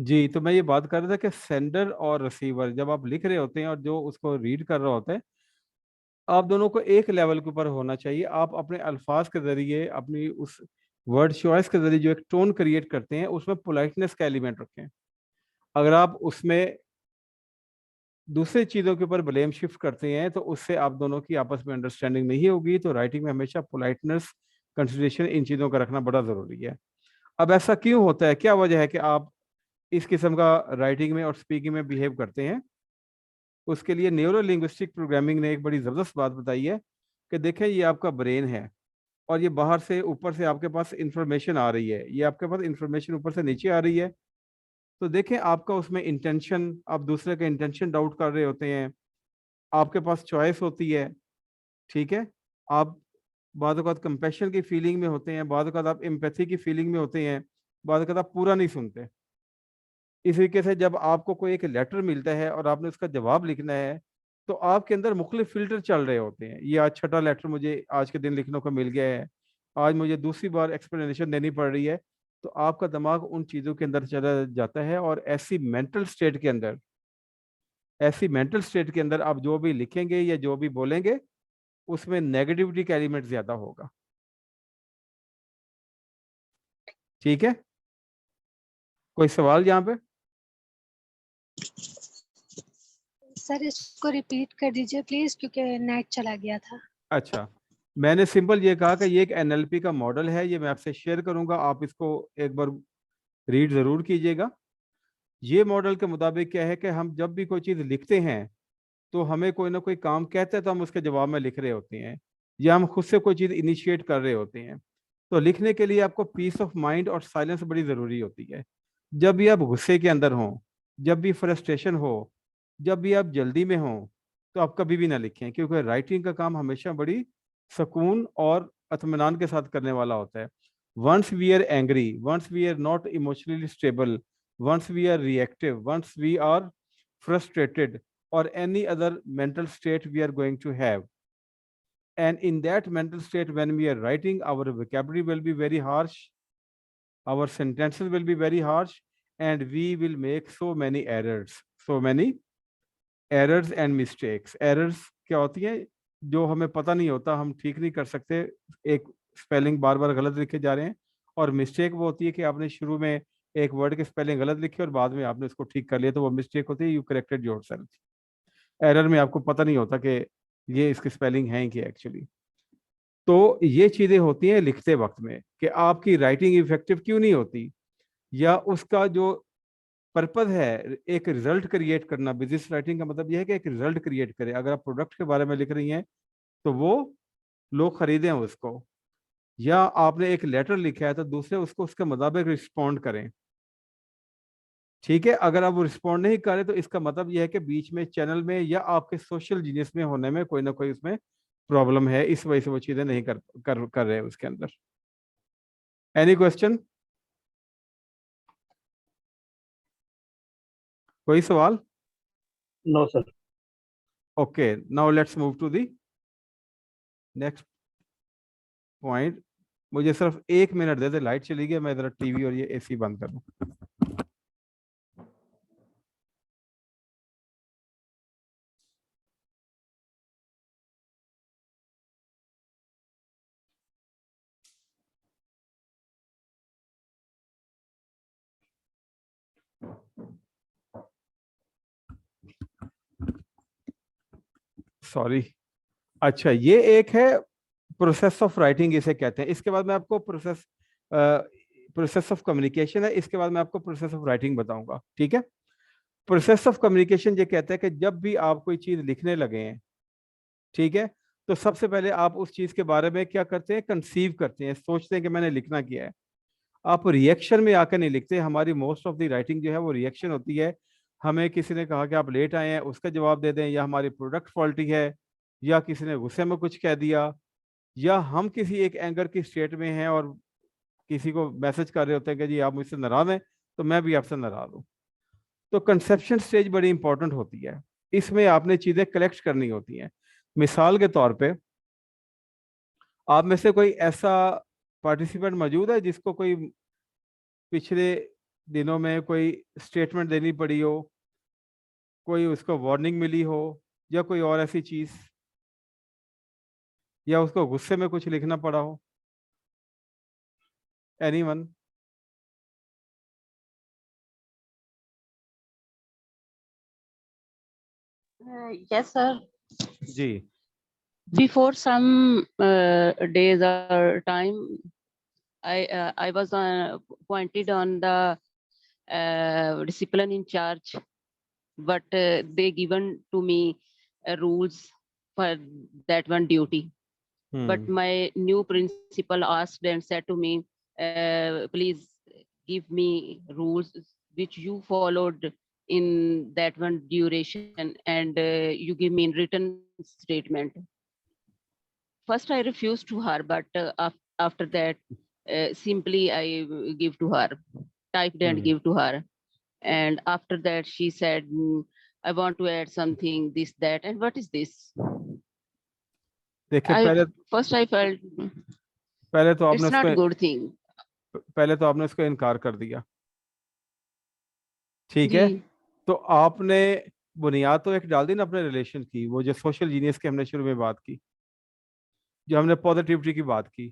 जी, तो मैं ये बात कर रहा था कि सेंडर और रिसीवर जब आप लिख रहे होते हैं और जो उसको रीड कर रहा होता है, आप दोनों को एक लेवल के ऊपर होना चाहिए। आप अपने अल्फाज के जरिए, अपनी उस वर्ड चॉइस के जरिए जो एक टोन क्रिएट करते हैं, उसमें पोलाइटनेस का एलिमेंट रखें। अगर आप उसमें दूसरे चीज़ों के ऊपर ब्लेम शिफ्ट करते हैं तो उससे आप दोनों की आपस में अंडरस्टैंडिंग नहीं होगी। तो राइटिंग में हमेशा पोलाइटनेस, कंसिडरेशन, इन चीज़ों का रखना बड़ा ज़रूरी है। अब ऐसा क्यों होता है, क्या वजह है कि आप इस किस्म का राइटिंग में और स्पीकिंग में बिहेव करते हैं? उसके लिए न्यूरो लिंग्विस्टिक प्रोग्रामिंग ने एक बड़ी ज़बरदस्त बात बताई है कि देखें, ये आपका ब्रेन है और ये बाहर से ऊपर से आपके पास इंफॉर्मेशन आ रही है, ये आपके पास इंफॉर्मेशन ऊपर से नीचे आ रही है। तो देखें, आपका उसमें इंटेंशन, आप दूसरे का इंटेंशन डाउट कर रहे होते हैं, आपके पास चॉइस होती है, ठीक है। आप बाद वक़्त कंपैशन की फीलिंग में होते हैं, बाद वक़्त आप एम्पैथी की फीलिंग में होते हैं, बाद वक़्त आप पूरा नहीं सुनते। इस तरीके से जब आपको कोई एक लेटर मिलता है और आपने उसका जवाब लिखना है, तो आपके अंदर मुख्तलिफ फ़िल्टर चल रहे होते हैं। ये आज छठा लेटर मुझे आज के दिन लिखने को मिल गया है, आज मुझे दूसरी बार एक्सप्लेनेशन देनी पड़ रही है। तो आपका दिमाग उन चीज़ों के अंदर चला जाता है और ऐसी मेंटल स्टेट के अंदर आप जो भी लिखेंगे या जो भी बोलेंगे, उसमें नेगेटिविटी का एलिमेंट ज़्यादा होगा। ठीक है? कोई सवाल यहाँ पे? सर इसको रिपीट कर दीजिए प्लीज, क्योंकि नेट चला गया था। अच्छा, मैंने सिंपल ये कहा कि ये एक एनएलपी का मॉडल है, ये मैं आपसे शेयर करूंगा, आप इसको एक बार रीड ज़रूर कीजिएगा। ये मॉडल के मुताबिक क्या है कि हम जब भी कोई चीज़ लिखते हैं, तो हमें कोई ना कोई काम कहते हैं तो हम उसके जवाब में लिख रहे होते हैं, या हम खुद से कोई चीज़ इनिशिएट कर रहे होते हैं। तो लिखने के लिए आपको पीस ऑफ माइंड और साइलेंस बड़ी ज़रूरी होती है। जब भी आप गुस्से के अंदर हों, जब भी फ्रस्ट्रेशन हो, जब भी आप जल्दी में हों, तो आप कभी भी ना लिखें, क्योंकि राइटिंग का काम हमेशा बड़ी सुकून और इत्मीनान के साथ करने वाला होता है। Once we are angry, once we are not emotionally stable, once we are reactive, once we are frustrated, or any other mental state we are going to have. And in that mental state, when we are writing, our vocabulary will be very harsh, our sentences will be very harsh, and we will make so many errors, so many errors and mistakes. Errors क्या होती है? जो हमें पता नहीं होता, हम ठीक नहीं कर सकते, एक स्पेलिंग बार बार गलत लिखे जा रहे हैं। और मिस्टेक वो होती है कि आपने शुरू में एक वर्ड की स्पेलिंग गलत लिखी और बाद में आपने उसको ठीक कर लिया, तो वो मिस्टेक होती है, यू करेक्टेड योरसेल्फ। एरर में आपको पता नहीं होता कि ये इसकी स्पेलिंग है कि एक्चुअली। तो ये चीज़ें होती हैं लिखते वक्त में कि आपकी राइटिंग इफेक्टिव क्यों नहीं होती, या उसका जो पर्पज है एक रिजल्ट क्रिएट करना। बिजनेस राइटिंग का मतलब यह है कि एक रिजल्ट क्रिएट करें। अगर आप प्रोडक्ट के बारे में लिख रही हैं तो वो लोग खरीदें उसको, या आपने एक लेटर लिखा है तो दूसरे उसको उसके मुताबिक रिस्पॉन्ड करें। ठीक है, अगर आप वो रिस्पॉन्ड नहीं करें तो इसका मतलब यह है कि बीच में चैनल में या आपके सोशल जीनियस में होने में कोई ना कोई उसमें प्रॉब्लम है, इस वजह से वो चीज़ें नहीं कर रहे उसके अंदर। Any question? कोई सवाल? No sir. Okay, now let's move to the next point. मुझे सिर्फ 1 मिनट दे दे, लाइट चली गई, मैं जरा टीवी और ये एसी बंद कर दूं। सॉरी। अच्छा, ये एक है प्रोसेस ऑफ राइटिंग, इसे कहते हैं। इसके बाद मैं आपको प्रोसेस ऑफ कम्युनिकेशन है, इसके बाद मैं आपको प्रोसेस ऑफ राइटिंग बताऊंगा। ठीक है। प्रोसेस ऑफ कम्युनिकेशन ये कहता है कि जब भी आप कोई चीज़ लिखने लगे हैं, ठीक है, तो सबसे पहले आप उस चीज़ के बारे में क्या करते हैं, कंसीव करते हैं, सोचते हैं कि मैंने लिखना क्या है। आप रिएक्शन में आकर नहीं लिखते। हमारी मोस्ट ऑफ द राइटिंग जो है वो रिएक्शन होती है। हमें किसी ने कहा कि आप लेट आए हैं, उसका जवाब दे दें, या हमारी प्रोडक्ट फॉल्टी है, या किसी ने गुस्से में कुछ कह दिया, या हम किसी एक एंगर की स्टेट में हैं और किसी को मैसेज कर रहे होते हैं कि जी आप मुझसे नाराज हैं, तो मैं भी आपसे नाराज हूँ। तो कंसेप्शन स्टेज बड़ी इंपॉर्टेंट होती है, इसमें आपने चीज़ें कलेक्ट करनी होती हैं। मिसाल के तौर पे, आप में से कोई ऐसा पार्टिसिपेंट मौजूद है जिसको कोई पिछले दिनों में कोई स्टेटमेंट देनी पड़ी हो, कोई उसको वार्निंग मिली हो, या कोई और ऐसी चीज, या उसको गुस्से में कुछ लिखना पड़ा हो? Anyone? Yes, sir. Ji Before some days or time, I was appointed on the discipline in charge, but they given to me rules for that one duty. But my new principal asked and said to me, please give me rules which you followed in that one duration, and you give me in written statement. First I refused to her, but after that simply I give to her, typed and give to her. And after that she said, I want to add something, this, that. And what is this? देखिए, पहले First I felt तो आपने it's not उसको good thing. पहले तो आपने उसको इनकार कर दिया, ठीक है? जी तो आपने बुनियाद तो एक डाल दी ना अपने रिलेशन की, वो जो सोशल जीनियस की हमने शुरू में बात की, जो हमने पॉजिटिविटी की बात की,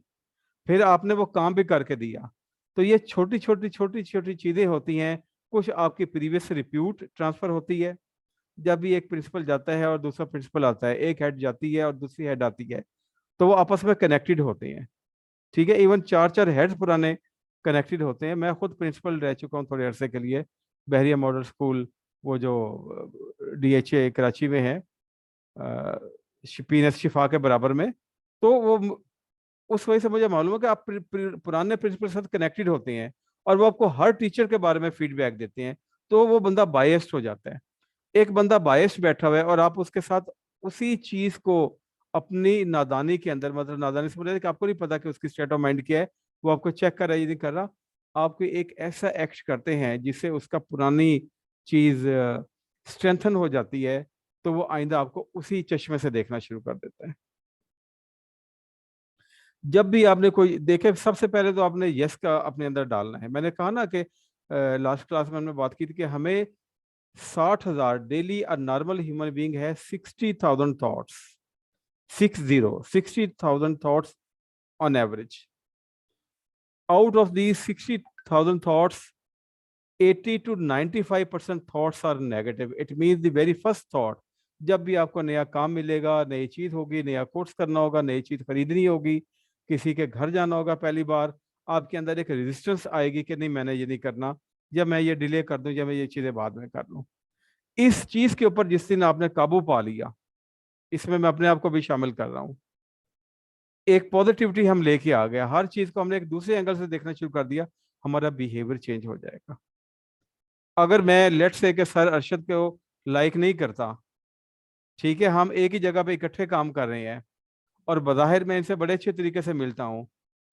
फिर आपने वो काम भी करके दिया। तो ये छोटी छोटी छोटी छोटी चीजें होती हैं। कुछ आपकी प्रीवियस रिप्यूट ट्रांसफर होती है, जब भी एक प्रिंसिपल जाता है और दूसरा प्रिंसिपल आता है, एक हेड जाती है और दूसरी हेड आती है, तो वो आपस में कनेक्टेड होते हैं, ठीक है? इवन चार चार हेड्स पुराने कनेक्टेड होते हैं। मैं खुद प्रिंसिपल रह चुका हूँ थोड़े अरसे के लिए, बहरिया मॉडल स्कूल, वो जो DHA कराची में है, PNS शिफा के बराबर में। तो वो उस वजह से मुझे मालूम है कि आप पुराने प्रिंसिपल के साथ कनेक्टेड होते हैं, और वो आपको हर टीचर के बारे में फीडबैक देते हैं, तो वो बंदा बायस्ड हो जाता है। एक बंदा बायस्ड बैठा हुआ है और आप उसके साथ उसी चीज को अपनी नादानी के अंदर, मतलब नादानी से बोले कि आपको नहीं पता कि उसकी स्टेट ऑफ माइंड क्या है, वो आपको चेक कर रहा है या नहीं कर रहा, आपको एक ऐसा एक्ट करते हैं जिससे उसका पुरानी चीज स्ट्रेंथन हो जाती है, तो वो आइंदा आपको उसी चश्मे से देखना शुरू कर देता है। जब भी आपने कोई देखे, सबसे पहले तो आपने यस का अपने अंदर डालना है। मैंने कहा ना कि लास्ट क्लास में हमने बात की थी कि हमें 60,000 daily, a normal human being है 60,000 thoughts, 60,000 thoughts on average. Out of these 60,000 thoughts, 80 to 95% thoughts are negative. It means the very first thought, जब भी आपको नया काम मिलेगा, नई चीज होगी, नया कोर्स करना होगा, नई चीज खरीदनी होगी, किसी के घर जाना होगा पहली बार, आपके अंदर एक रेजिस्टेंस आएगी कि नहीं मैंने ये नहीं करना, या मैं ये डिले कर दूं, या मैं ये चीजें बाद में कर लूं। इस चीज के ऊपर जिस दिन आपने काबू पा लिया, इसमें मैं अपने आप को भी शामिल कर रहा हूं, एक पॉजिटिविटी हम लेके आ गया, हर चीज को हमने एक दूसरे एंगल से देखना शुरू कर दिया, हमारा बिहेवियर चेंज हो जाएगा। अगर मैं लेट्स से कि सर अरशद को लाइक नहीं करता, ठीक है, हम एक ही जगह पे इकट्ठे काम कर रहे हैं और बज़ाहिर मैं इनसे बड़े अच्छे तरीके से मिलता हूं,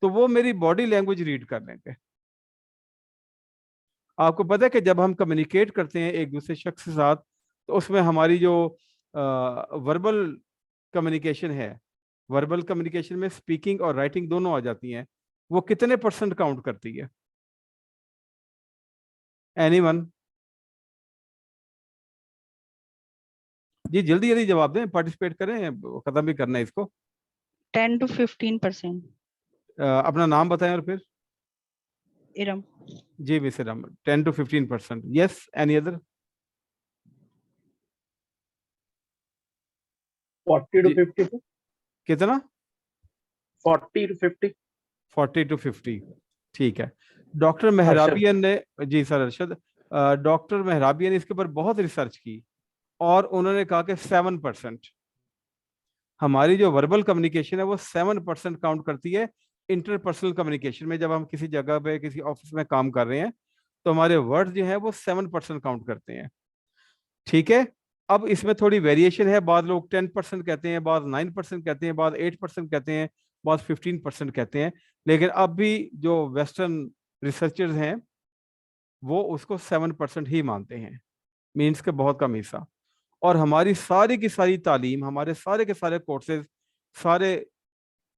तो वो मेरी बॉडी लैंग्वेज रीड कर लेंगे। आपको पता है कि जब हम कम्युनिकेट करते हैं एक दूसरे शख्स के साथ, तो उसमें हमारी जो वर्बल कम्युनिकेशन है, वर्बल कम्युनिकेशन में स्पीकिंग और राइटिंग दोनों आ जाती हैं, वो कितने % काउंट करती है? एनीवन? जी जल्दी जल्दी जवाब दें, पार्टिसिपेट करें, खत्म भी करना है इसको। 10 to 15%. अपना नाम बताएं और फिर। Iram. Ji miss Iram, 10 to 15%। Yes, any other? 40 to 50. कितना? 40 to 50. 40 to 50, ठीक है। डॉक्टर मेहराबियन ने, जी सर अरशद, डॉक्टर मेहराबियन ने इसके ऊपर बहुत रिसर्च की और उन्होंने कहा कि 7%, हमारी जो वर्बल कम्युनिकेशन है वो 7% काउंट करती है इंटरपर्सनल कम्युनिकेशन में। जब हम किसी जगह पे किसी ऑफिस में काम कर रहे हैं, तो हमारे वर्ड जो है वो 7% काउंट करते हैं, ठीक है? अब इसमें थोड़ी वेरिएशन है, बाद लोग 10% कहते हैं, बाद 9% कहते हैं, बाद 8% कहते हैं, बाद 15% कहते हैं, लेकिन अब भी जो वेस्टर्न रिसर्चर्स हैं वो उसको 7% ही मानते हैं, मीन्स के बहुत कम हिस्सा। और हमारी सारी की सारी तालीम, हमारे सारे के सारे कोर्सेज, सारे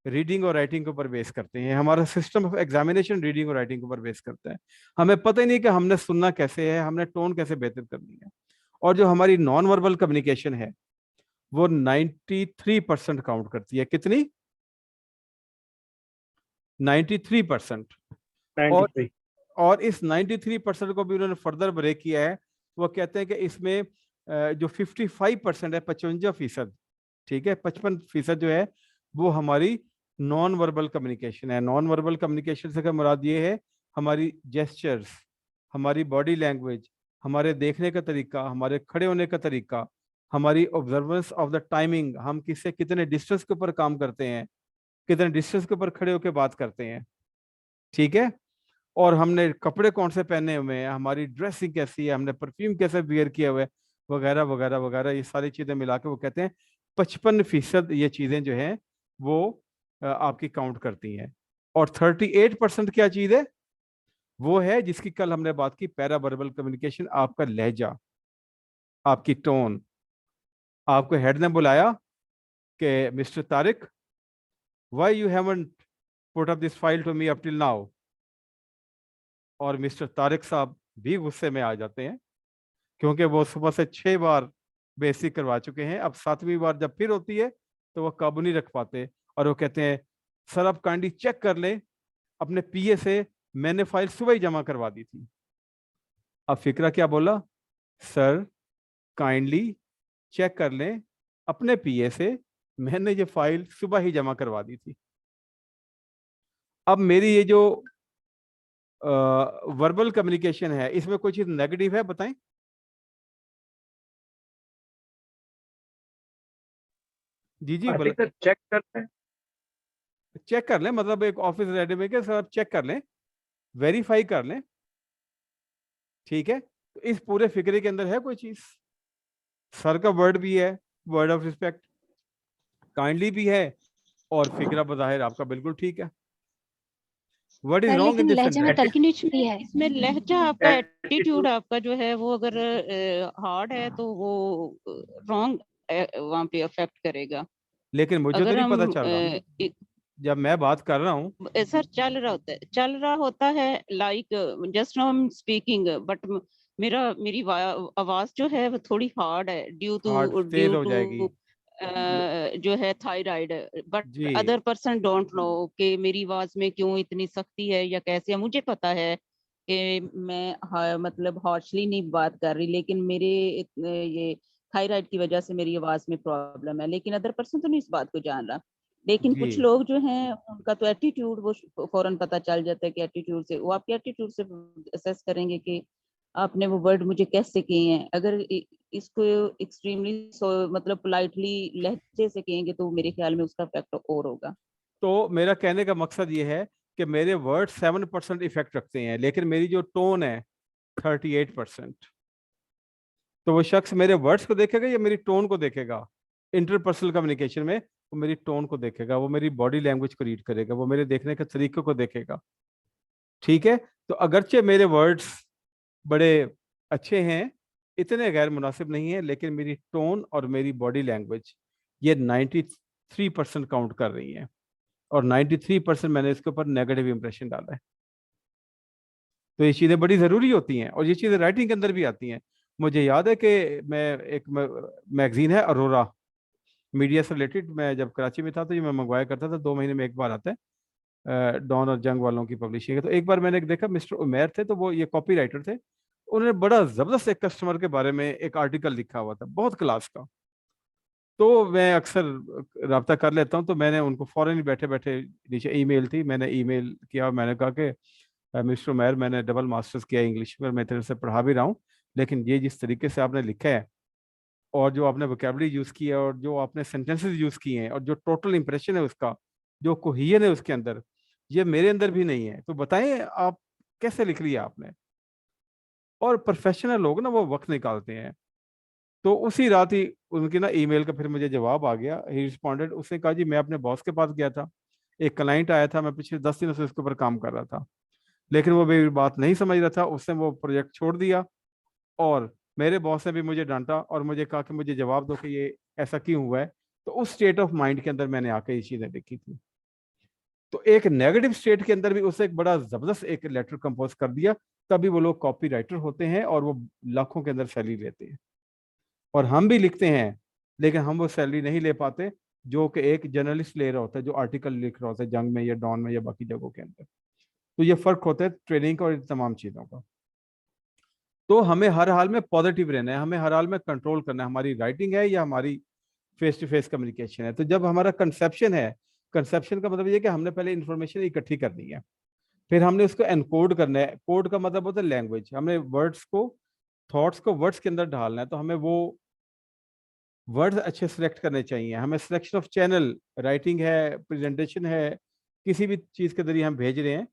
रीडिंग और राइटिंग के ऊपर बेस करते हैं। हमारा सिस्टम ऑफ एग्जामिनेशन रीडिंग और राइटिंग के ऊपर बेस करता है। हमें पता ही नहीं कि हमने सुनना कैसे है, हमने टोन कैसे बेहतर करनी है। और जो हमारी नॉन वर्बल कम्युनिकेशन है वो 93% काउंट करती है। कितनी? 93%। और 93। और इस 93% को भी उन्होंने फर्दर ब्रेक किया है। वो कहते हैं कि इसमें जो 55% है, 55%, ठीक है, 55% जो है वो हमारी नॉन वर्बल कम्युनिकेशन है। नॉन वर्बल कम्युनिकेशन से क्या मुराद ये है, हमारी जेस्चर्स, हमारी बॉडी लैंग्वेज, हमारे देखने का तरीका, हमारे खड़े होने का तरीका, हमारी ऑब्जर्वेंस ऑफ द टाइमिंग, हम किससे कितने डिस्टेंस के ऊपर काम करते हैं, कितने डिस्टेंस के ऊपर खड़े होकर बात करते हैं, ठीक है, और हमने कपड़े कौन से पहने हुए हैं, हमारी ड्रेसिंग कैसी है, हमने परफ्यूम कैसे वियर किया हुआ है, वगैरह वगैरह वगैरह, ये सारी चीजें मिला के वो कहते हैं 55% ये चीजें जो हैं वो आपकी काउंट करती हैं। और 38% क्या चीज है? वो है जिसकी कल हमने बात की, पैरा वर्बल कम्युनिकेशन, आपका लहजा, आपकी टोन। आपको हेड ने बुलाया कि mister Tariq, why you haven't put up this file to me up till now, और मिस्टर तारिक साहब भी गुस्से में आ जाते हैं क्योंकि वो सुबह से 6 बार बेसिक करवा चुके हैं। अब 7वीं बार जब फिर होती है तो वो काबू नहीं रख पाते और वो कहते हैं सर आप काइंडली चेक कर लें अपने पीए से, मैंने फाइल सुबह ही जमा करवा दी थी। अब फिक्रा क्या बोला? सर काइंडली चेक कर लें अपने पीए से, मैंने ये फाइल सुबह ही जमा करवा दी थी। अब मेरी ये जो वर्बल कम्युनिकेशन है इसमें कोई चीज नेगेटिव है? बताएं। जी जी बोला। अधिकतर चेक करते हैं। चेक कर लें मतलब एक ऑफिस रेडी में के सर आप चेक कर लें, वेरीफाई कर लें, ठीक है। तो इस पूरे फिक्रे के अंदर है कोई चीज? सर का वर्ड भी है, वर्ड ऑफ रिस्पेक्ट, काइंडली भी है, और फिक्रा बज़ाहिर आपका बिल्कुल ठीक है। What is sir wrong in लेकिन दिस लहजे में सेंटेंस? तकलीफ भी है। इसमें लहजा आपका, एटीट्यूड एटीट्यूड आपका जो है वो अगर हार्ड है तो वो रॉन्ग वहाँ पे अफेक्ट करेगा। लेकिन मुझे तो अगर नहीं पता हम चल रहा जब मैं बात कर रहा हूँ। सर चल रहा होता है like just now I am speaking, but मेरी आवाज जो है वो थोड़ी हार्ड है हार्ट तेज ड्यू हो जाएगी। टू जो है thyroid. But the other person don't know कि मेरी आवाज में क्यों इतनी सख्ती है या कैसे है। मुझे पता है कि मैं मतलब हॉर्शली नहीं बात कर रही, लेकिन मेरे ये थायराइड की वजह से मेरी आवाज में प्रॉब्लम है, लेकिन अदर पर्सन तो नहीं इस बात को जान रहा। लेकिन जी। कुछ लोग जो हैं उनका तो एटीट्यूड वो फौरन पता चल जाता है कि एटीट्यूड से वो आपके एटीट्यूड से असेस करेंगे कि आपने वो वर्ड मुझे कैसे किए हैं। अगर इसको एक्सट्रीमली मतलब पोलाइटली लहजे से कहेंगे तो मेरे ख्याल में उसका इफेक्ट और होगा। तो मेरा कहने का मकसद ये है कि मेरे वर्ड 7% इफेक्ट रखते हैं, लेकिन मेरी जो टोन है 38%। तो वो शख्स मेरे वर्ड्स को देखेगा या मेरी टोन को देखेगा? इंटरपर्सनल कम्युनिकेशन में वो मेरी टोन को देखेगा, वो मेरी बॉडी लैंग्वेज को रीड करेगा, वो मेरे देखने के तरीके को देखेगा, ठीक है। तो अगरचे मेरे वर्ड्स बड़े अच्छे हैं, इतने गैर मुनासिब नहीं है, लेकिन मेरी टोन और मेरी बॉडी लैंग्वेज ये 93% काउंट कर रही है, और 93% मैंने इसके ऊपर नेगेटिव इंप्रेशन डाला है। तो ये चीज़ें बड़ी ज़रूरी होती हैं और ये चीज़ें राइटिंग के अंदर भी आती हैं। मुझे याद है कि मैं एक मैगजीन है अरोरा, मीडिया से रिलेटेड, मैं जब कराची में था तो ये मैं मंगवाया करता था, 2 महीने में एक बार आता है, डॉन और जंग वालों की पब्लिशिंग है। तो एक बार मैंने देखा मिस्टर उमैर थे, तो वो ये कॉपी राइटर थे, उन्होंने बड़ा ज़बरदस्त एक कस्टमर के बारे में एक आर्टिकल लिखा हुआ था, बहुत क्लास का। तो मैं अक्सर रब्ता कर लेता हूँ, तो मैंने उनको फ़ौरन ही बैठे बैठे, नीचे ईमेल थी, मैंने ईमेल किया और मैंने कहा कि मिस्टर उमैर, मैंने डबल मास्टर्स किया इंग्लिश में, मैं तेरे से पढ़ा भी रहा हूँ, लेकिन ये जिस तरीके से आपने लिखा है और जो आपने वोकेबलरी यूज़ की है और जो आपने सेंटेंसेस यूज़ किए हैं और जो टोटल इंप्रेशन है उसका, जो कोहियन है उसके अंदर, ये मेरे अंदर भी नहीं है। तो बताएं आप कैसे लिख लिया आपने? और प्रोफेशनल लोग ना वो वक्त निकालते हैं। तो उसी रात ही उनकी ना ईमेल का फिर मुझे जवाब आ गया, ही रिस्पॉन्डेड, उसने कहा जी मैं अपने बॉस के पास गया था, एक क्लाइंट आया था, मैं पिछले 10 दिनों से उसके ऊपर काम कर रहा था, लेकिन वो मेरी बात नहीं समझ रहा था, उसने वो प्रोजेक्ट छोड़ दिया, और मेरे बॉस ने भी मुझे डांटा और मुझे कहा कि मुझे जवाब दो कि ये ऐसा क्यों हुआ है। तो उस स्टेट ऑफ माइंड के अंदर मैंने आके ये चीज़ें लिखी थी। तो एक नेगेटिव स्टेट के अंदर भी उससे एक बड़ा जबरदस्त एक लेटर कंपोज कर दिया, तभी वो लोग कॉपी राइटर होते हैं और वो लाखों के अंदर सैलरी लेते हैं। और हम भी लिखते हैं लेकिन हम वो सैलरी नहीं ले पाते जो कि एक जर्नलिस्ट ले रहा होता है, जो आर्टिकल लिख रहा होता है जंग में या डॉन में या बाकी जगहों के अंदर। तो ये फर्क होता है ट्रेनिंग का और इन तमाम चीज़ों का। तो हमें हर हाल में पॉजिटिव रहना है, हमें हर हाल में कंट्रोल करना है, हमारी राइटिंग है या हमारी फेस टू फेस कम्युनिकेशन है। तो जब हमारा कंसेप्शन है, कंसेप्शन का मतलब ये है कि हमने पहले इंफॉर्मेशन इकट्ठी करनी है, फिर हमने उसको एनकोड करना है। कोड का मतलब होता है लैंग्वेज, हमने वर्ड्स को, थॉट्स को वर्ड्स के अंदर ढालना है। तो हमें वो वर्ड्स अच्छे सेलेक्ट करने चाहिए, हमें सिलेक्शन ऑफ चैनल, राइटिंग है, प्रेजेंटेशन है, किसी भी चीज़ के जरिए हम भेज रहे हैं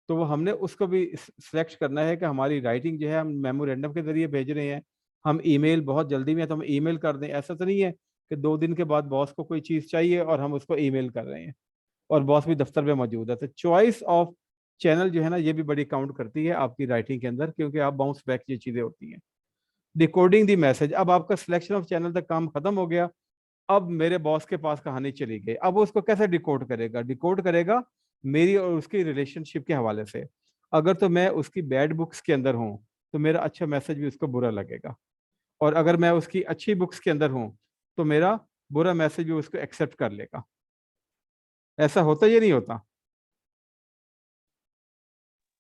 तो वो हमने उसको भी सिलेक्ट करना है कि हमारी राइटिंग जो है हम मेमोरेंडम के जरिए भेज रहे हैं, हम ईमेल बहुत जल्दी में है तो हम ईमेल कर दें। ऐसा तो नहीं है कि 2 दिन के बाद बॉस को कोई चीज़ चाहिए और हम उसको ईमेल कर रहे हैं और बॉस भी दफ्तर में मौजूद है। तो चॉइस ऑफ चैनल जो है ना, ये भी बड़ी काउंट करती है आपकी राइटिंग के अंदर, क्योंकि आप बाउंस बैक ये चीज़ें होती हैं। डिकोडिंग दी मैसेज, अब आपका सिलेक्शन ऑफ चैनल तक काम खत्म हो गया, अब मेरे बॉस के पास कहानी चली गई, अब वो उसको कैसे डिकोड करेगा? डिकोड करेगा मेरी और उसकी रिलेशनशिप के हवाले से। अगर तो मैं उसकी बैड बुक्स के अंदर हूँ तो मेरा अच्छा मैसेज भी उसको बुरा लगेगा, और अगर मैं उसकी अच्छी बुक्स के अंदर हूँ तो मेरा बुरा मैसेज भी उसको एक्सेप्ट कर लेगा। ऐसा होता या नहीं होता?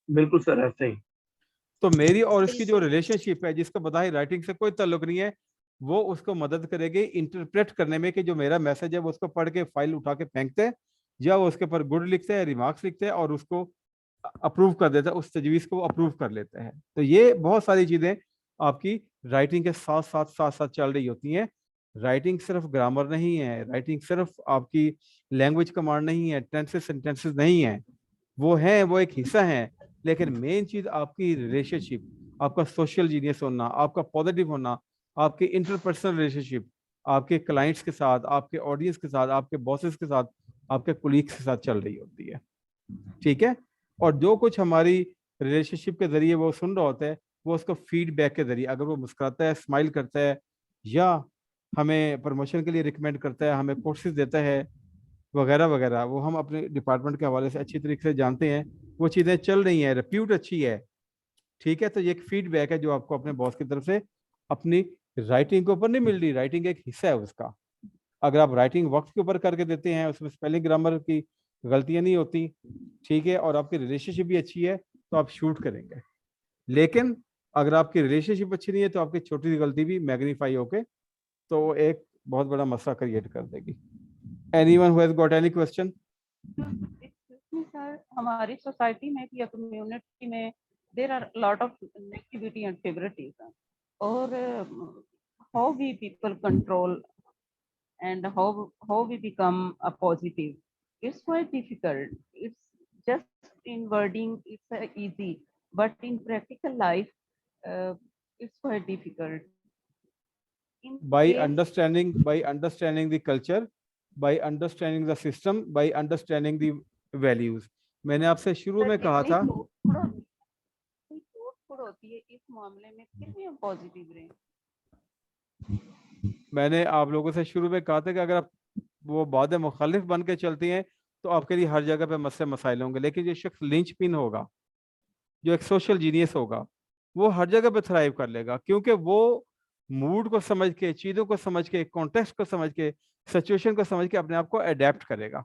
बिल्कुल सर, ऐसे ही। तो मेरी और उसकी जो रिलेशनशिप है, जिसका बताए राइटिंग से कोई ताल्लुक नहीं है, वो उसको मदद करेगी इंटरप्रेट करने में कि जो मेरा मैसेज है वो उसको पढ़ के फाइल उठा के फेंकते हैं, या वो उसके ऊपर गुड लिखते हैं, रिमार्क्स लिखते हैं और उसको अप्रूव कर देता है, उस तजवीज़ को अप्रूव कर लेते हैं। तो ये बहुत सारी चीज़ें आपकी राइटिंग के साथ साथ चल रही होती हैं। राइटिंग सिर्फ ग्रामर नहीं है, राइटिंग सिर्फ आपकी लैंग्वेज कमांड नहीं है, टेंसेस सेंटेंसेस नहीं है, वो है, वो एक हिस्सा है। लेकिन मेन चीज आपकी रिलेशनशिप, आपका सोशल जीनियस होना, आपका पॉजिटिव होना, आपकी इंटरपर्सनल रिलेशनशिप आपके क्लाइंट्स के साथ, आपके ऑडियंस के साथ, आपके बॉसेस के साथ, आपके कोलीग्स के साथ चल रही होती है। ठीक है? और जो कुछ हमारी रिलेशनशिप के जरिए वो सुन रहा होता है, वो उसको फीडबैक के जरिए, अगर वो मुस्कुराता है, स्माइल करता है, या हमें प्रमोशन के लिए रिकमेंड करता है, हमें कोर्सेज देता है वगैरह वगैरह, वो हम अपने डिपार्टमेंट के हवाले से अच्छी तरीके से जानते हैं, वो चीज़ें चल रही हैं, रिप्यूट अच्छी है। ठीक है? तो ये एक फीडबैक है जो आपको अपने बॉस की तरफ से अपनी राइटिंग के ऊपर नहीं मिल रही, राइटिंग एक हिस्सा है उसका। अगर आप राइटिंग वक्त के ऊपर करके देते हैं, उसमें स्पेलिंग ग्रामर की गलतियां नहीं होती, ठीक है, और आपकी रिलेशनशिप भी अच्छी है, तो आप शूट करेंगे। लेकिन अगर आपकी रिलेशनशिप अच्छी नहीं है तो आपकी छोटी सी गलती भी मैग्नीफाई होके तो एक बहुत बड़ा मसला क्रिएट कर देगी। Anyone who has got any question? Sir, हमारी सोसाइटी में या कम्युनिटी में there are lot of negativity and favouritism, और how we people control and how we become a positive, it's quite difficult. It's just in wording it's easy, but in practical life it's quite difficult. In by case understanding the culture, by understanding the system, by understanding the values। मैंने आपसे शुरू में कहा था, होती है इस मामले में, कितने हम पॉजिटिव रहे। मैंने आप लोगों से शुरू में कहा था कि अगर आप वो बाद मुखालिफ बन के चलती हैं तो आपके लिए हर जगह पे मसले मसाइल होंगे, लेकिन जो शख्स लिंच पिन होगा, जो एक सोशल जीनियस होगा, वो हर जगह पे थ्राइव कर लेगा, क्योंकि वो मूड को समझ के, चीज़ों को समझ के, कॉन्टेक्स्ट को समझ के, सिचुएशन को समझ के अपने आप को अडेप्ट करेगा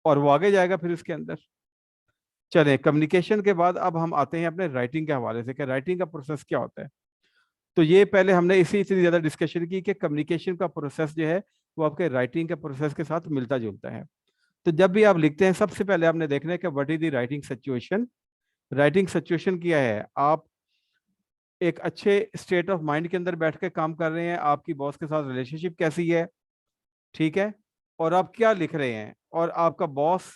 और वो आगे जाएगा फिर उसके अंदर। चलें, कम्युनिकेशन के बाद अब हम आते हैं अपने राइटिंग के हवाले से कि राइटिंग का प्रोसेस क्या होता है। तो ये पहले हमने इसी इतनी ज़्यादा डिस्कशन की कि कम्युनिकेशन का प्रोसेस जो है वो आपके राइटिंग के प्रोसेस के साथ मिलता जुलता है। तो जब भी आप लिखते हैं, सबसे पहले आपने देखना है कि what is the writing situation. Writing situation क्या है? आप एक अच्छे स्टेट ऑफ माइंड के अंदर बैठ के काम कर रहे हैं, आपकी बॉस के साथ रिलेशनशिप कैसी है, ठीक है, और आप क्या लिख रहे हैं, और आपका बॉस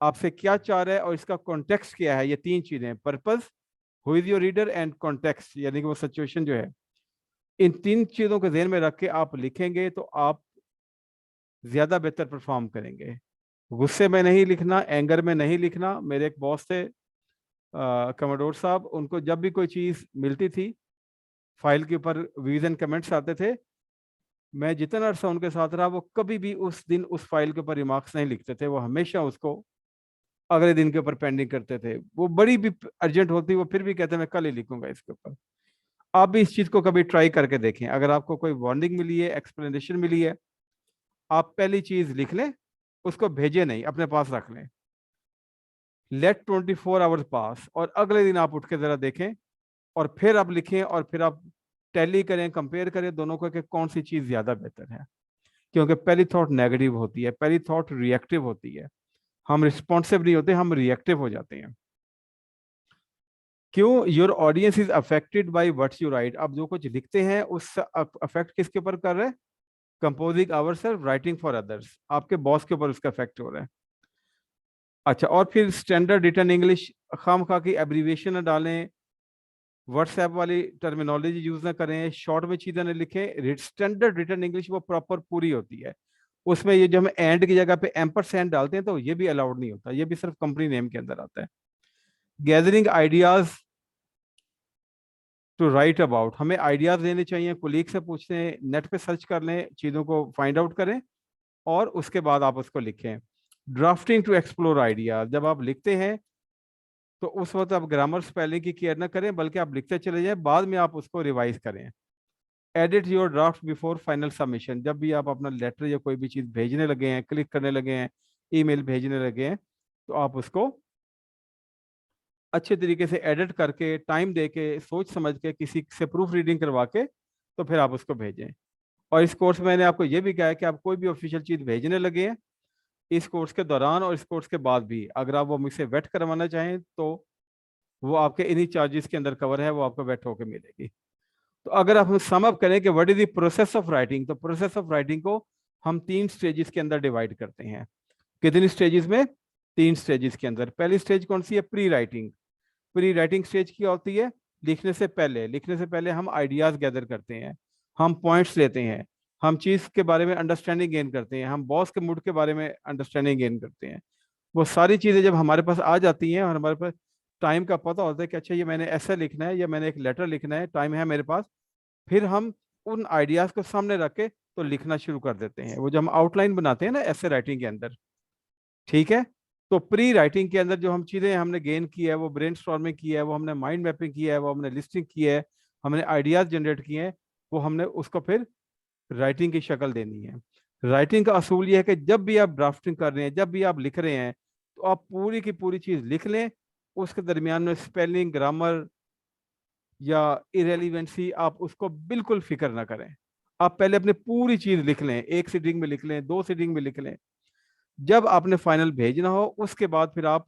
आपसे क्या चाह रहा है, और इसका कॉन्टेक्स्ट क्या है। ये 3 चीजें, purpose, who is your reader and context, यानी कि वो सिचुएशन जो है, इन 3 चीजों को ध्यान में रख के आप लिखेंगे तो आप ज्यादा बेहतर परफॉर्म करेंगे। गुस्से में नहीं लिखना, एंगर में नहीं लिखना। मेरे एक बॉस थे कमोडोर साहब, उनको जब भी कोई चीज़ मिलती थी, फाइल के ऊपर व्यूज एंड कमेंट्स आते थे, मैं जितना अरसा उनके साथ रहा, वो कभी भी उस दिन उस फाइल के ऊपर रिमार्क्स नहीं लिखते थे, वो हमेशा उसको अगले दिन के ऊपर पेंडिंग करते थे, वो बड़ी भी अर्जेंट होती, वो फिर भी कहते मैं कल ही लिखूंगा इसके ऊपर। आप भी इस चीज को कभी ट्राई करके देखें। अगर आपको कोई वार्निंग मिली है, एक्सप्लेनेशन मिली है, आप पहली चीज लिख लें, उसको भेजे नहीं, अपने पास रख लें। लेट 24 आवर्स पास, और अगले दिन आप उठ के जरा देखें और फिर आप लिखें, और फिर आप टैली करें, कंपेयर करें दोनों को कि कौन सी चीज ज्यादा बेहतर है। क्योंकि पहली थॉट नेगेटिव होती है, पहली थॉट रिएक्टिव होती है, हम रिस्पॉन्सिव नहीं होते, हम रिएक्टिव हो जाते हैं। क्यों? Your audience is affected by what you right. आप जो कुछ लिखते हैं उस अफेक्ट किसके ऊपर कर रहे हैं? Composing ourselves, writing for others, आपके बॉस के ऊपर उसका इफेक्ट हो रहा है। अच्छा, और फिर स्टैंडर्ड रिटन इंग्लिश, खामखा की एब्रीविएशन न डालें, व्हाट्सएप वाली टर्मिनोलॉजी यूज ना करें, शॉर्ट में चीजें न लिखें। स्टैंडर्ड रिटन इंग्लिश वो प्रॉपर पूरी होती है, उसमें ये जो हम एंड की जगह पे एम्परसेंड डालते हैं तो ये भी अलाउड नहीं होता, ये भी सिर्फ कंपनी नेम के अंदर आता है। Gathering ideas to write about, हमें आइडियाज लेने चाहिए, कोलीग से पूछते हैं, नेट पे सर्च कर लें, चीज़ों को फाइंड आउट करें और उसके बाद आप उसको लिखें। ड्राफ्टिंग टू एक्सप्लोर आइडियाज, जब आप लिखते हैं तो उस वक्त आप ग्रामर स्पेलिंग की केयर ना करें, बल्कि आप लिखते चले जाएं, बाद में आप उसको रिवाइज करें। Edit your draft before final submission, जब भी आप अपना लेटर या कोई भी चीज़ भेजने लगे हैं, क्लिक करने लगे हैं, ईमेल भेजने लगे हैं, तो आप उसको अच्छे तरीके से एडिट करके, टाइम दे के, सोच समझ के, किसी से प्रूफ रीडिंग करवा के, तो फिर आप उसको भेजें। और इस कोर्स में मैंने आपको ये भी कहा है कि आप कोई भी ऑफिशियल चीज़ भेजने लगे हैं, इस कोर्स के दौरान और इस कोर्स के बाद भी, अगर आप वो मुझसे वेट करवाना चाहें तो वो आपके इन्हीं चार्जेस के अंदर कवर है, वो आपको वेट होकर मिलेगी। तो अगर आप हम सम अप करें कि what is the process of writing, तो प्रोसेस ऑफ राइटिंग को हम 3 स्टेजेस के अंदर डिवाइड करते हैं। कितनी स्टेजेस में? 3 स्टेजेस के अंदर। पहली स्टेज कौन सी है? Pre writing. Pre writing stage की होती है लिखने से पहले। लिखने से पहले हम आइडियाज गैदर करते हैं, हम पॉइंट्स लेते हैं, हम चीज के बारे में अंडरस्टैंडिंग गेन करते हैं, हम बॉस के मूड के बारे में अंडरस्टैंडिंग गेन करते हैं। वो सारी चीजें जब हमारे पास आ जाती हैं और हमारे पास टाइम का पता होता है कि अच्छा ये मैंने ऐसा लिखना है या मैंने एक लेटर लिखना है, टाइम है मेरे पास, फिर हम उन आइडियाज को सामने रख के तो लिखना शुरू कर देते हैं। वो जो हम आउटलाइन बनाते हैं ना ऐसे राइटिंग के अंदर, ठीक है। तो प्री राइटिंग के अंदर जो हम चीज़ें हमने गेन की है, वो ब्रेनस्टॉर्मिंग की है, वो हमने माइंड मैपिंग किया है, वो हमने लिस्टिंग की है, हमने आइडियाज जनरेट किए हैं, वो हमने उसको फिर राइटिंग की शक्ल देनी है। राइटिंग का असूल ये है कि जब भी आप ड्राफ्टिंग कर रहे हैं, जब भी आप लिख रहे हैं, तो आप पूरी की पूरी चीज़ लिख लें। उसके दरमियान में स्पेलिंग, ग्रामर या इरेलीवेंसी आप उसको बिल्कुल फिक्र ना करें। आप पहले अपनी पूरी चीज़ लिख लें, एक सीटिंग में लिख लें, 2 सीटिंग में लिख लें। जब आपने फाइनल भेजना हो उसके बाद फिर आप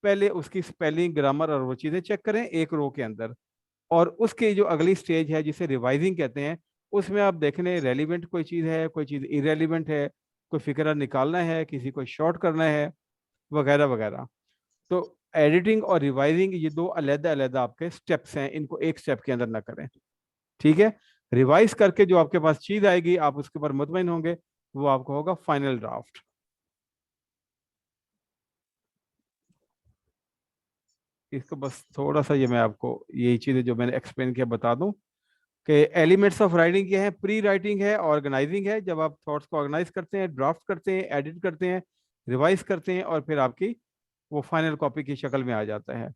पहले उसकी स्पेलिंग, ग्रामर और वो चीज़ें चेक करें एक रो के अंदर। और उसके जो अगली स्टेज है जिसे रिवाइजिंग कहते हैं, उसमें आप देख लें रेलिवेंट कोई चीज़ है, कोई चीज़ इरेलीवेंट है, कोई फिक्रा निकालना है, किसी को शॉर्ट करना है, वगैरह वगैरह। तो एडिटिंग और रिवाइजिंग ये 2 अलग-अलग आपके स्टेप्स हैं, इनको एक स्टेप के अंदर ना करें, ठीक है। रिवाइज करके जो आपके पास चीज़ आएगी, आप उसके ऊपर मुतमईन होंगे, वो आपको होगा फाइनल ड्राफ्ट। इसको बस थोड़ा सा ये मैं आपको यही चीज़ें जो मैंने एक्सप्लेन किया बता दूं कि एलिमेंट्स ऑफ राइटिंग क्या है। प्री राइटिंग है, ऑर्गेनाइजिंग है, जब आप थॉट्स को ऑर्गेनाइज करते हैं, ड्राफ्ट करते हैं, एडिट करते हैं, रिवाइज करते हैं, और फिर आपकी वो फाइनल कॉपी की शक्ल में आ जाता है।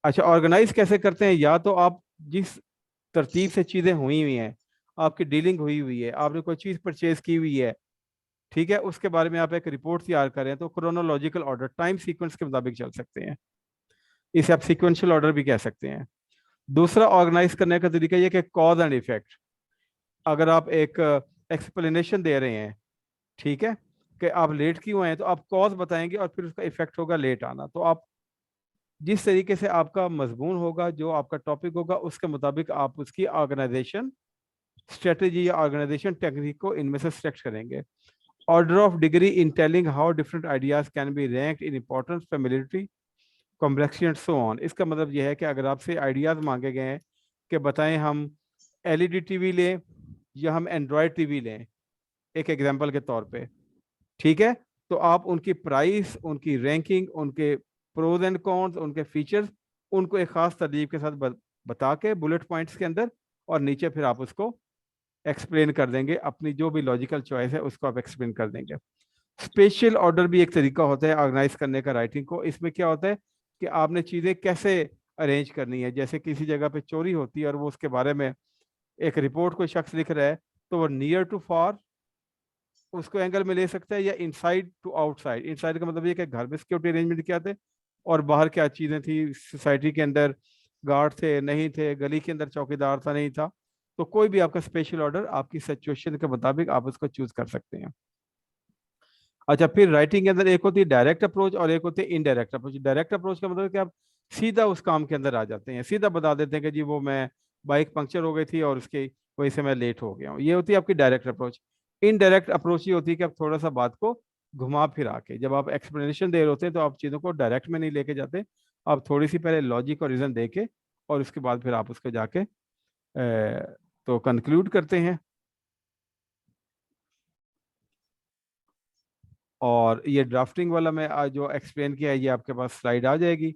अच्छा, ऑर्गेनाइज कैसे करते हैं? या तो आप जिस तरतीब से चीज़ें हुई हुई हैं, आपकी डीलिंग हुई हुई है, आपने कोई चीज़ परचेज की हुई है, ठीक है, उसके बारे में आप एक रिपोर्ट तैयार करें, तो क्रोनोलॉजिकल ऑर्डर, टाइम सीक्वेंस के मुताबिक चल सकते हैं। इसे आप सिक्वेंशियल ऑर्डर भी कह सकते हैं। दूसरा ऑर्गेनाइज करने का तरीका ये कि कॉज एंड इफेक्ट। अगर आप एक एक्सप्लेनेशन दे रहे हैं, ठीक है, कि आप लेट क्यों आए, तो आप कॉज बताएंगे और फिर उसका इफेक्ट होगा लेट आना। तो आप जिस तरीके से आपका मजमून होगा, जो आपका टॉपिक होगा, उसके मुताबिक आप उसकी ऑर्गेनाइजेशन स्ट्रेटेजी या ऑर्गेनाइजेशन टेक्निक को इनमें से सिलेक्ट करेंगे। Order of degree in telling how different ideas can be ranked in importance, familiarity, complexity and so on. इसका मतलब यह है कि अगर आपसे आइडियाज़ मांगे गए हैं कि बताएं हम एलईडी टीवी लें या हम एंड्रॉयड टीवी लें, एक एग्जांपल के तौर पे, ठीक है, तो आप उनकी प्राइस, उनकी रैंकिंग, उनके प्रोज एंड कॉन्स, उनके फीचर्स, उनको एक ख़ास तरतीब के साथ बता के बुलेट पॉइंट्स के अंदर, और नीचे फिर आप उसको एक्सप्लेन कर देंगे, अपनी जो भी लॉजिकल चॉइस है उसको आप एक्सप्लेन कर देंगे। स्पेशल ऑर्डर भी एक तरीका होता है ऑर्गेनाइज करने का राइटिंग को। इसमें क्या होता है कि आपने चीज़ें कैसे अरेंज करनी है। जैसे किसी जगह पे चोरी होती है और वो उसके बारे में एक रिपोर्ट कोई शख्स लिख रहा है, तो वो नियर टू फार उसको एंगल में ले सकता है, या इनसाइड टू आउटसाइड। इनसाइड का मतलब ये कि घर में सिक्योरिटी अरेंजमेंट क्या थे और बाहर क्या चीज़ें थी, सोसाइटी के अंदर गार्ड थे नहीं थे, गली के अंदर चौकीदार था नहीं था। तो कोई भी आपका स्पेशल ऑर्डर आपकी सिचुएशन के मुताबिक आप उसको चूज कर सकते हैं। अच्छा, फिर राइटिंग के अंदर एक होती है डायरेक्ट अप्रोच और एक होती है इनडायरेक्ट अप्रोच। डायरेक्ट अप्रोच का मतलब कि आप सीधा उस काम के अंदर आ जाते हैं, सीधा बता देते हैं कि जी वो मैं बाइक पंक्चर हो गई थी और उसकी वजह से मैं लेट हो गया हूँ। ये होती है आपकी डायरेक्ट अप्रोच। इनडायरेक्ट अप्रोच ये होती है कि आप थोड़ा सा बात को घुमा फिरा के, जब आप एक्सप्लेनेशन दे रहे होते हैं तो आप चीज़ों को डायरेक्ट में नहीं लेके जाते, आप थोड़ी सी पहले लॉजिक और रीज़न दे के और उसके बाद फिर आप उसको जाके तो कंक्लूड करते हैं। और ये ड्राफ्टिंग वाला मैं आज जो एक्सप्लेन किया है ये आपके पास स्लाइड आ जाएगी।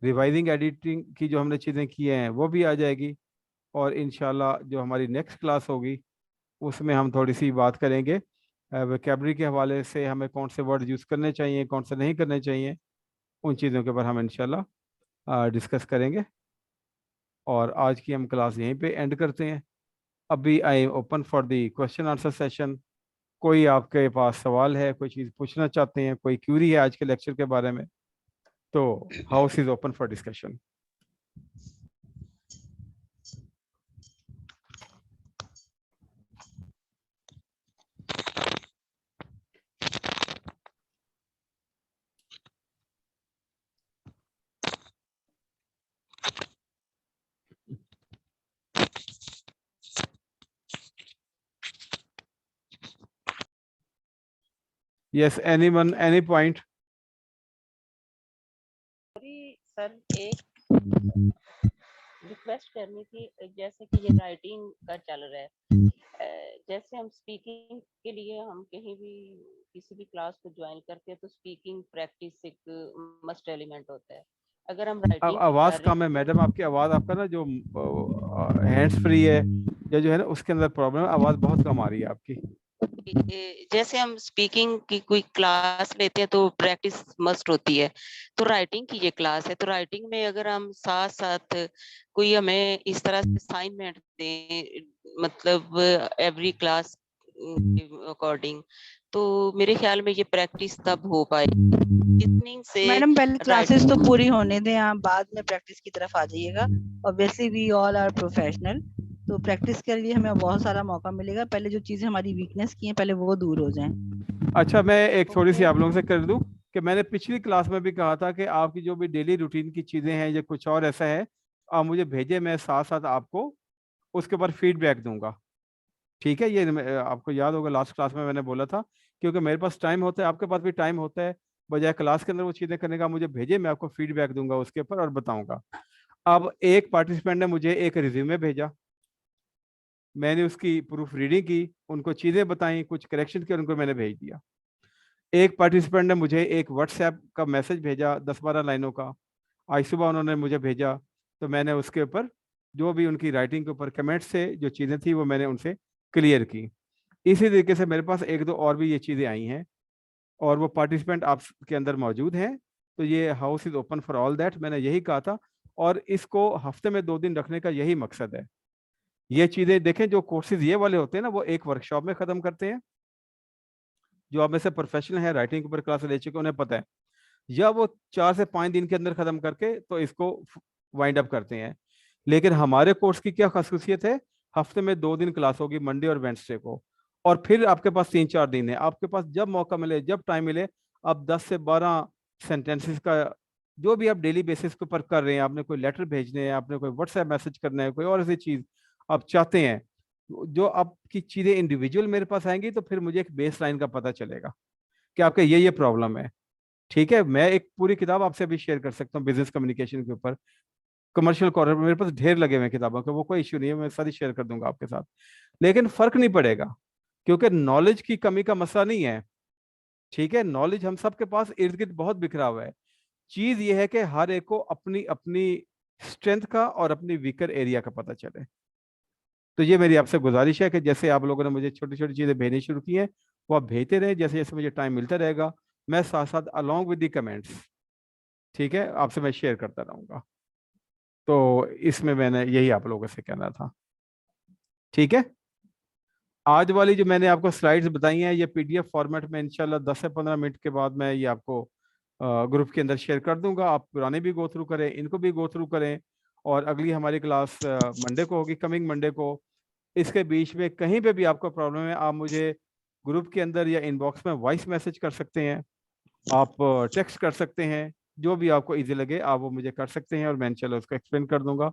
रिवाइजिंग एडिटिंग की जो हमने चीज़ें की हैं वो भी आ जाएगी। और इंशाल्लाह जो हमारी नेक्स्ट क्लास होगी उसमें हम थोड़ी सी बात करेंगे वोकैबलरी के हवाले से, हमें कौन से वर्ड यूज़ करने चाहिए कौन से नहीं करने चाहिए, उन चीज़ों के ऊपर हम इंशाल्लाह डिस्कस करेंगे। और आज की हम क्लास यहीं पे एंड करते हैं। अभी I am open for the question answer session. कोई आपके पास सवाल है, कोई चीज़ पूछना चाहते हैं, कोई क्यूरी है आज के लेक्चर के बारे में, तो house is open for discussion. Yes, anyone, any point? Sir एक रिक्वेस्ट करनी थी, जैसे कि ये राइटिंग का चल रहा है, जैसे हम स्पीकिंग के लिए हम कहीं भी किसी भी क्लास को ज्वाइन करते हैं तो स्पीकिंग प्रैक्टिस एक मस्ट एलिमेंट होता है। अगर हम अब राइटिंग की आवाज़ कर रहे कम है हैं मैडम आपकी, आवाज़ आपका ना जो हैंड्स फ्री है या जो है ना उसके अंदर प्रॉब्लम है, आवाज़ बहुत कम आ रही है आपकी। जैसे हम स्पीकिंग की कोई क्लास लेते हैं तो प्रैक्टिस मस्ट होती है, तो राइटिंग की ये क्लास है, तो राइटिंग में अगर हम साथ साथ कोई हमें इस तरह से असाइनमेंट दें, मतलब एवरी क्लास अकॉर्डिंग, तो मेरे ख्याल में ये प्रैक्टिस तब हो पाएगी। लिसनिंग से मैडम पहले क्लासेस तो राइटिंग पूरी होने दें, आप बाद में प्रैक्टिस की तरफ आ जाइएगा। Obviously we all are professional, तो प्रैक्टिस के लिए हमें बहुत सारा मौका मिलेगा। पहले जो चीजें हमारी वीकनेस की हैं पहले वो दूर हो जाएं। अच्छा, मैं एक थोड़ी सी ओके। आप लोगों से कर दूं कि मैंने पिछली क्लास में भी कहा था कि आपकी जो भी डेली रूटीन की चीज़ें हैं या कुछ और ऐसा है, आप मुझे भेजें, मैं साथ साथ आपको उसके ऊपर फीडबैक दूंगा। ठीक है, ये आपको याद होगा लास्ट क्लास में मैंने बोला था, क्योंकि मेरे पास टाइम होता है, आपके पास भी टाइम होता है, बजाय क्लास के अंदर वो चीज़ें करने का मुझे भेजे, मैं आपको फीडबैक दूंगा उसके ऊपर और बताऊंगा। अब एक पार्टिसिपेंट ने मुझे एक रिज्यूमे भेजा, मैंने उसकी प्रूफ रीडिंग की, उनको चीज़ें बताई, कुछ करेक्शन किए, उनको मैंने भेज दिया। एक पार्टिसिपेंट ने मुझे एक व्हाट्सएप का मैसेज भेजा 10-12 लाइनों का, आज सुबह उन्होंने मुझे भेजा, तो मैंने उसके ऊपर जो भी उनकी राइटिंग के ऊपर कमेंट्स से जो चीज़ें थी वो मैंने उनसे क्लियर की। इसी तरीके से मेरे पास एक दो और भी ये चीज़ें आई हैं और वो पार्टिसिपेंट आपके अंदर मौजूद हैं। तो ये house is open for all that, मैंने यही कहा था और इसको हफ्ते में 2 दिन रखने का यही मकसद है। ये चीज़ें देखें, जो कोर्सेज ये वाले होते हैं ना वो एक वर्कशॉप में ख़त्म करते हैं। जो आप में से प्रोफेशनल है, राइटिंग के ऊपर क्लास ले चुके उन्हें पता है, या वो 4 से 5 दिन के अंदर ख़त्म करके तो इसको वाइंड अप करते हैं। लेकिन हमारे कोर्स की क्या खासियत है, हफ्ते में 2 दिन क्लास होगी, मंडे और वेंसडे को, और फिर आपके पास 3-4 दिन है, आपके पास जब मौका मिले जब टाइम मिले आप 10 से 12 सेंटेंसेस का जो भी आप डेली बेसिस के ऊपर कर रहे हैं, आपने कोई लेटर भेजने हैं, आपने कोई व्हाट्सएप मैसेज करना है, कोई और ऐसी चीज़ आप चाहते हैं, जो आपकी चीज़ें इंडिविजुअल मेरे पास आएंगी तो फिर मुझे एक बेस लाइन का पता चलेगा कि आपके ये प्रॉब्लम है। ठीक है, मैं एक पूरी किताब आपसे भी शेयर कर सकता हूँ बिजनेस कम्युनिकेशन के ऊपर, कमर्शियल कॉर्नर मेरे पास ढेर लगे हुए हैं किताबों के, वो कोई इश्यू नहीं है, मैं सारी शेयर कर दूंगा आपके साथ। लेकिन फर्क नहीं पड़ेगा क्योंकि नॉलेज की कमी का मसला नहीं है। ठीक है, नॉलेज हम सबके पास इर्द गिर्द बहुत बिखरा हुआ है। चीज ये है कि हर एक को अपनी अपनी स्ट्रेंथ का और अपनी वीकर एरिया का पता चले। तो ये मेरी आपसे गुजारिश है कि जैसे आप लोगों ने मुझे छोटी छोटी चीजें भेजनी शुरू की हैं, वो आप भेजते रहे, जैसे जैसे मुझे टाइम मिलता रहेगा मैं साथ साथ अलॉन्ग विद द कमेंट्स, ठीक है, आपसे मैं शेयर करता रहूँगा। तो इसमें मैंने यही आप लोगों से कहना था, ठीक है। आज वाली जो मैंने आपको स्लाइड्स बताई हैं ये पीडीएफ फॉर्मेट में इंशाल्लाह 10 से 15 मिनट के बाद मैं ये आपको ग्रुप के अंदर शेयर कर दूंगा। आप पुराने भी गो थ्रू करें, इनको भी गो थ्रू करें, और अगली हमारी क्लास मंडे को होगी, कमिंग मंडे को। इसके बीच में कहीं पे भी आपको प्रॉब्लम है आप मुझे ग्रुप के अंदर या इनबॉक्स में वॉइस मैसेज कर सकते हैं, आप टेक्स्ट कर सकते हैं, जो भी आपको इजी लगे आप वो मुझे कर सकते हैं और मैं इंशाल्लाह उसको एक्सप्लेन कर दूंगा।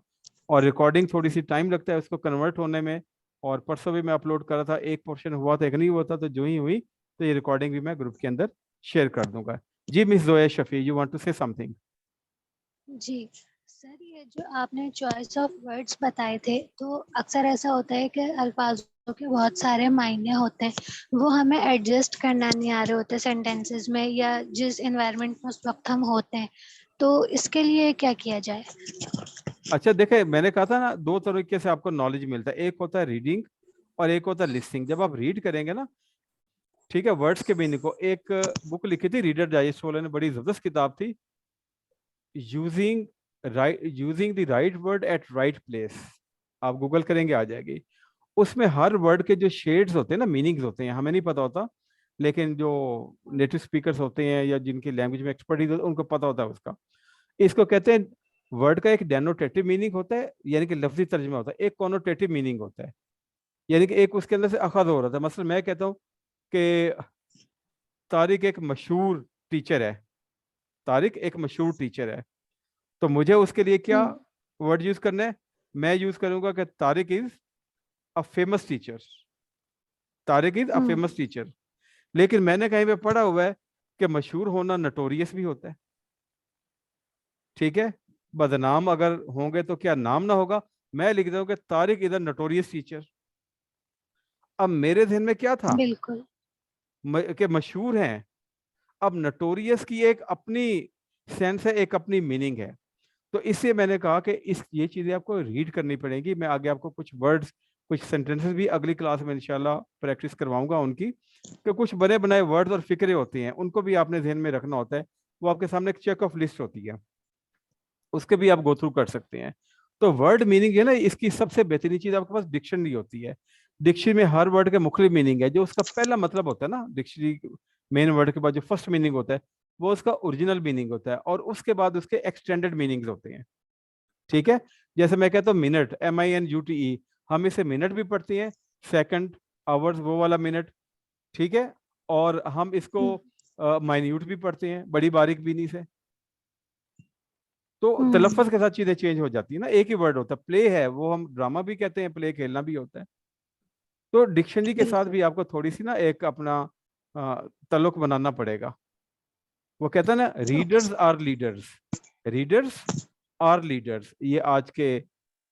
और रिकॉर्डिंग थोड़ी सी टाइम लगता है उसको कन्वर्ट होने में, और परसों भी मैं अपलोड कर रहा था, एक पोर्शन हुआ था एक नहीं हुआ था, तो जो ही हुई तो ये रिकॉर्डिंग भी मैं ग्रुप के अंदर शेयर कर दूंगा। जी miss Zoya Shafi, you want to say something? जी सर, ये जो आपने चॉइस ऑफ वर्ड्स बताए थे, तो अक्सर ऐसा होता है कि अल्फाजों के बहुत सारे मायने होते हैं, वो हमें एडजस्ट करना नहीं आ रहे होते सेंटेंसेस में या जिस एनवायरनमेंट में उस वक्त हम होते हैं, तो इसके लिए क्या किया जाए? अच्छा देखे, मैंने कहा था ना दो तरीके से आपको नॉलेज मिलता है, एक होता है रीडिंग और एक होता है लिसनिंग। जब आप रीड करेंगे ना, ठीक है, वर्ड्स के मीनिंग को, एक बुक लिखी थी रीडर डाइजेस्ट वाले ने, बड़ी जबरदस्त किताब थी, using using the right word at right place. आप गूगल करेंगे आ जाएगी। उसमें हर वर्ड के जो शेड्स होते हैं ना, मीनिंग्स होते हैं, हमें नहीं पता होता, लेकिन जो नेटिव स्पीकर्स होते हैं या जिनकी लैंग्वेज में एक्सपर्टीज होती है उनको पता होता है उसका। इसको कहते हैं, वर्ड का एक डेनोटेटिव मीनिंग होता है, यानी कि लफ्जी तर्जुमा होता है, एक कॉनोटेटिव मीनिंग होता है, यानी कि एक उसके अंदर से अखज हो रहा था। मसलन मैं कहता हूँ कि तारिक एक मशहूर टीचर है, तारिक एक मशहूर टीचर है, तो मुझे उसके लिए क्या वर्ड यूज करना है? मैं यूज करूंगा कि Tariq is a famous teacher, Tariq is a famous teacher. लेकिन मैंने कहीं पे पढ़ा हुआ है कि मशहूर होना नटोरियस भी होता है, ठीक है, बदनाम अगर होंगे तो क्या नाम ना होगा? मैं लिख दूं कि Tariq is a notorious teacher. अब मेरे ध्यान में क्या था बिल्कुल। कि मशहूर हैं, अब नटोरियस की एक अपनी सेंस है, एक अपनी मीनिंग है। तो इससे मैंने कहा कि इस ये चीजें आपको रीड करनी पड़ेगी। मैं आगे आपको कुछ वर्ड्स, कुछ सेंटेंसेस भी अगली क्लास में इंशाल्लाह प्रैक्टिस करवाऊंगा उनकी, कि कुछ बने बनाए वर्ड्स और फिक्रे होती हैं, उनको भी आपने ध्यान में रखना होता है। वो आपके सामने एक चेक ऑफ लिस्ट होती है, उसके भी आप गो थ्रू कर सकते हैं। तो वर्ड मीनिंग है ना, इसकी सबसे बेहतरीन चीज आपके पास डिक्शनरी होती है। डिक्शनरी में हर वर्ड के मुख्तलिफ मीनिंग है, जो उसका पहला मतलब होता है ना, डिक्शनरी मेन वर्ड के बाद जो फर्स्ट मीनिंग होता है वो उसका ओरिजिनल मीनिंग होता है, और उसके बाद उसके एक्सटेंडेड मीनिंग्स होते हैं, ठीक है। जैसे मैं कहता हूँ मिनट, MINUTE, हम इसे मिनट भी पढ़ते हैं, सेकंड, आवर्स वो वाला मिनट, ठीक है, और हम इसको माइन्यूट भी पढ़ते हैं, बड़ी बारीक बीनी से। तो तलफ़्फ़ुज़ के साथ चीजें चेंज हो जाती है ना। एक ही वर्ड होता है, प्ले है वो हम ड्रामा भी कहते हैं, प्ले खेलना भी होता है। तो डिक्शनरी के साथ भी आपको थोड़ी सी ना एक अपना तल्लुक बनाना पड़ेगा। वो कहता है ना, readers are leaders, readers are leaders, ये आज के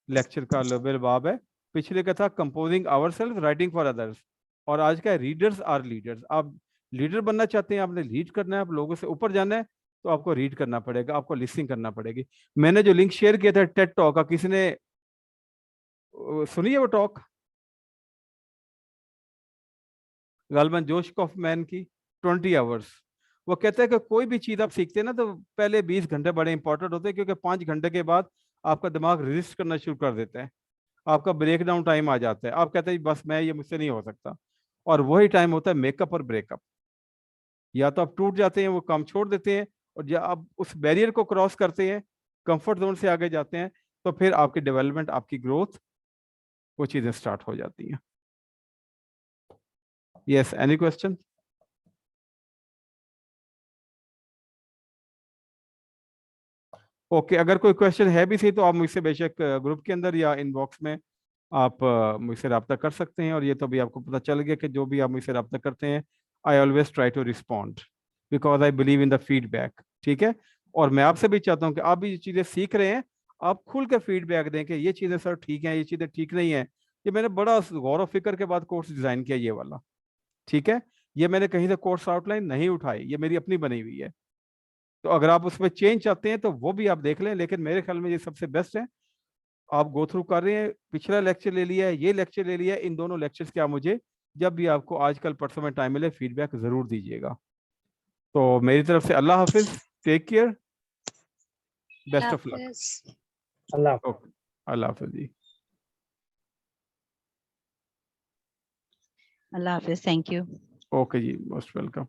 लेक्चर का लेवल बाब है। पिछले का था composing ourselves, writing for others, और आज का है रीडर्स आर लीडर्स। आप लीडर बनना चाहते हैं, आपने लीड करना है, आप लोगों से ऊपर जाना है, तो आपको रीड करना पड़ेगा, आपको लिसनिंग करना पड़ेगी। मैंने जो लिंक शेयर किया था टेड टॉक का, किसी ने सुनी है वो टॉक? गालबन जोश कॉफमैन की 20 आवर्स। वो कहते हैं कि कोई भी चीज़ आप सीखते हैं ना, तो पहले 20 घंटे बड़े इंपॉर्टेंट होते हैं, क्योंकि 5 घंटे के बाद आपका दिमाग रजिस्ट करना शुरू कर देता है, आपका ब्रेक डाउन टाइम आ जाता है, आप कहते हैं बस मैं ये मुझसे नहीं हो सकता। और वही टाइम होता है मेकअप और ब्रेकअप। या तो आप टूट जाते हैं, वो काम छोड़ देते हैं, और जब आप उस बैरियर को क्रॉस करते हैं, कंफर्ट जोन से आगे जाते हैं, तो फिर आपकी डेवलपमेंट, आपकी ग्रोथ, वो चीज़ें स्टार्ट हो जाती हैं। Yes, any question? ओके, अगर कोई क्वेश्चन है भी सही तो आप मुझसे बेशक ग्रुप के अंदर या इनबॉक्स में आप मुझसे रब्ता कर सकते हैं। और ये तो भी आपको पता चल गया कि जो भी आप मुझसे रब्ता करते हैं, I always try to respond, because I believe in the feedback, ठीक है। और मैं आपसे भी चाहता हूँ कि आप भी ये चीज़ें सीख रहे हैं, आप खुल के फीडबैक दें कि ये चीज़ें सर ठीक हैं, ये चीज़ें ठीक नहीं है। ये मैंने बड़ा गौर व फिक्र के बाद कोर्स डिज़ाइन किया ये वाला, ठीक है। ये मैंने कहीं से कोर्स आउटलाइन नहीं उठाई, ये मेरी अपनी बनी हुई है। तो अगर आप उसमें चेंज चाहते हैं तो वो भी आप देख लें, लेकिन मेरे ख्याल में ये सबसे बेस्ट है। आप गो थ्रू कर रहे हैं, पिछला लेक्चर ले लिया है, ये लेक्चर ले लिया है, इन दोनों लेक्चर्स के आप मुझे जब भी आपको आजकल परसों में टाइम मिले फीडबैक ज़रूर दीजिएगा। तो मेरी तरफ से अल्लाह हाफिज़, take care, best of luck. हाफिज। अल्लाह ओके, अल्लाह हाफिज़ जी। अल्लाह हाफिज, थैंक यू। ओके जी, मोस्ट वेलकम।